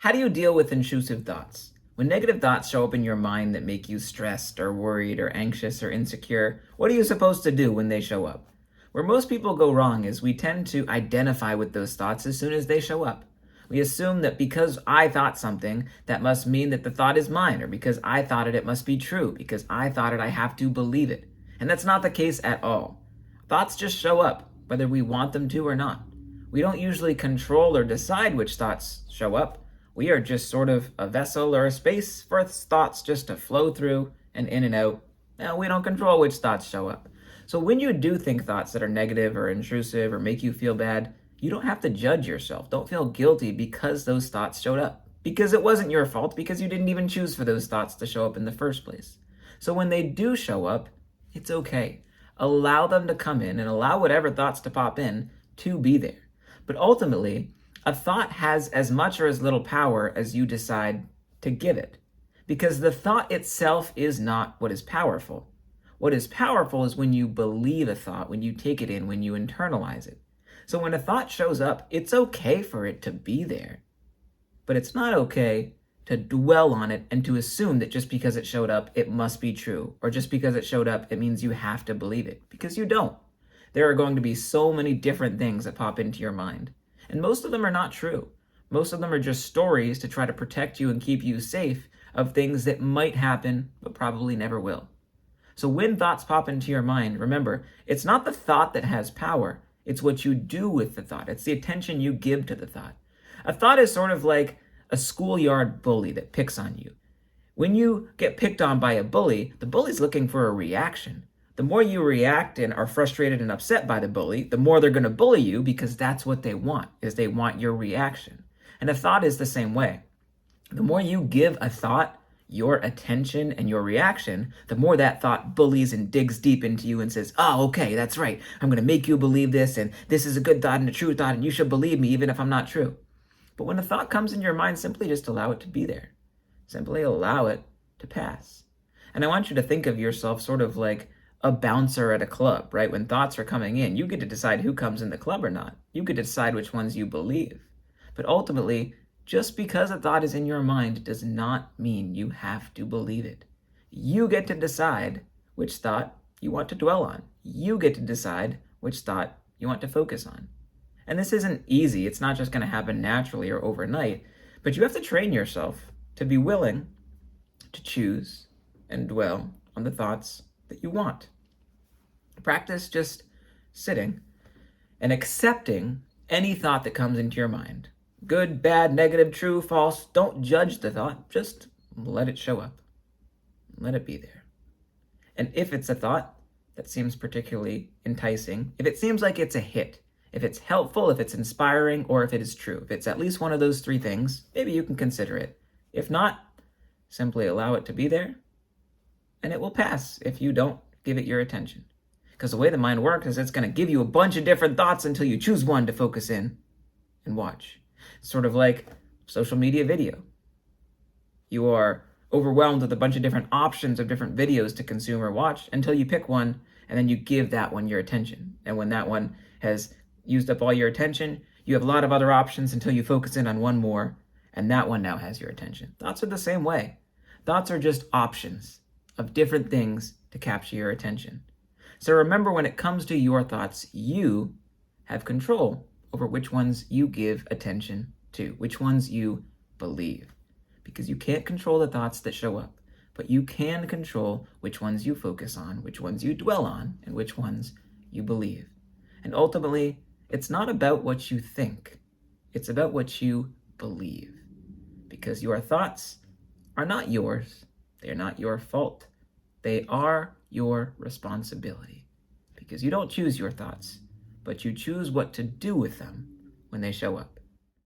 How do you deal with intrusive thoughts? When negative thoughts show up in your mind that make you stressed or worried or anxious or insecure, what are you supposed to do when they show up? Where most people go wrong is we tend to identify with those thoughts as soon as they show up. We assume that because I thought something, that must mean that the thought is mine, or because I thought it, it must be true, because I thought it, I have to believe it. And that's not the case at all. Thoughts just show up, whether we want them to or not. We don't usually control or decide which thoughts show up. We are just sort of a vessel or a space for thoughts just to flow through and in and out. Now, we don't control which thoughts show up. So when you do think thoughts that are negative or intrusive or make you feel bad, you don't have to judge yourself. Don't feel guilty because those thoughts showed up. Because it wasn't your fault, because you didn't even choose for those thoughts to show up in the first place. So when they do show up, it's okay. Allow them to come in and allow whatever thoughts to pop in to be there. But ultimately, a thought has as much or as little power as you decide to give it, because the thought itself is not what is powerful. What is powerful is when you believe a thought, when you take it in, when you internalize it. So when a thought shows up, it's okay for it to be there, but it's not okay to dwell on it and to assume that just because it showed up, it must be true, or just because it showed up, it means you have to believe it, because you don't. There are going to be so many different things that pop into your mind. And most of them are not true. Most of them are just stories to try to protect you and keep you safe of things that might happen, but probably never will. So when thoughts pop into your mind, remember, it's not the thought that has power. It's what you do with the thought. It's the attention you give to the thought. A thought is sort of like a schoolyard bully that picks on you. When you get picked on by a bully, the bully's looking for a reaction. The more you react and are frustrated and upset by the bully, the more they're going to bully you, because that's what they want, is they want your reaction. And a thought is the same way. The more you give a thought your attention and your reaction, the more that thought bullies and digs deep into you and says, oh, okay, that's right. I'm going to make you believe this, and this is a good thought and a true thought, and you should believe me even if I'm not true. But when a thought comes in your mind, simply just allow it to be there. Simply allow it to pass. And I want you to think of yourself sort of like a bouncer at a club, right? When thoughts are coming in, you get to decide who comes in the club or not. You get to decide which ones you believe. But ultimately, just because a thought is in your mind does not mean you have to believe it. You get to decide which thought you want to dwell on. You get to decide which thought you want to focus on. And this isn't easy. It's not just going to happen naturally or overnight, but you have to train yourself to be willing to choose and dwell on the thoughts that you want. Practice just sitting and accepting any thought that comes into your mind. Good, bad, negative, true, false. Don't judge the thought. Just let it show up. Let it be there. And if it's a thought that seems particularly enticing, if it seems like it's a hit, if it's helpful, if it's inspiring, or if it is true, if it's at least one of those three things, maybe you can consider it. If not, simply allow it to be there, and it will pass if you don't give it your attention. Because the way the mind works is it's going to give you a bunch of different thoughts until you choose one to focus in and watch. It's sort of like social media video. You are overwhelmed with a bunch of different options of different videos to consume or watch until you pick one, and then you give that one your attention. And when that one has used up all your attention, you have a lot of other options until you focus in on one more, and that one now has your attention. Thoughts are the same way. Thoughts are just options of different things to capture your attention. So remember, when it comes to your thoughts, you have control over which ones you give attention to, which ones you believe. Because you can't control the thoughts that show up, but you can control which ones you focus on, which ones you dwell on, and which ones you believe. And ultimately, it's not about what you think. It's about what you believe. Because your thoughts are not yours. They're not your fault. They are your responsibility, because you don't choose your thoughts, but you choose what to do with them when they show up.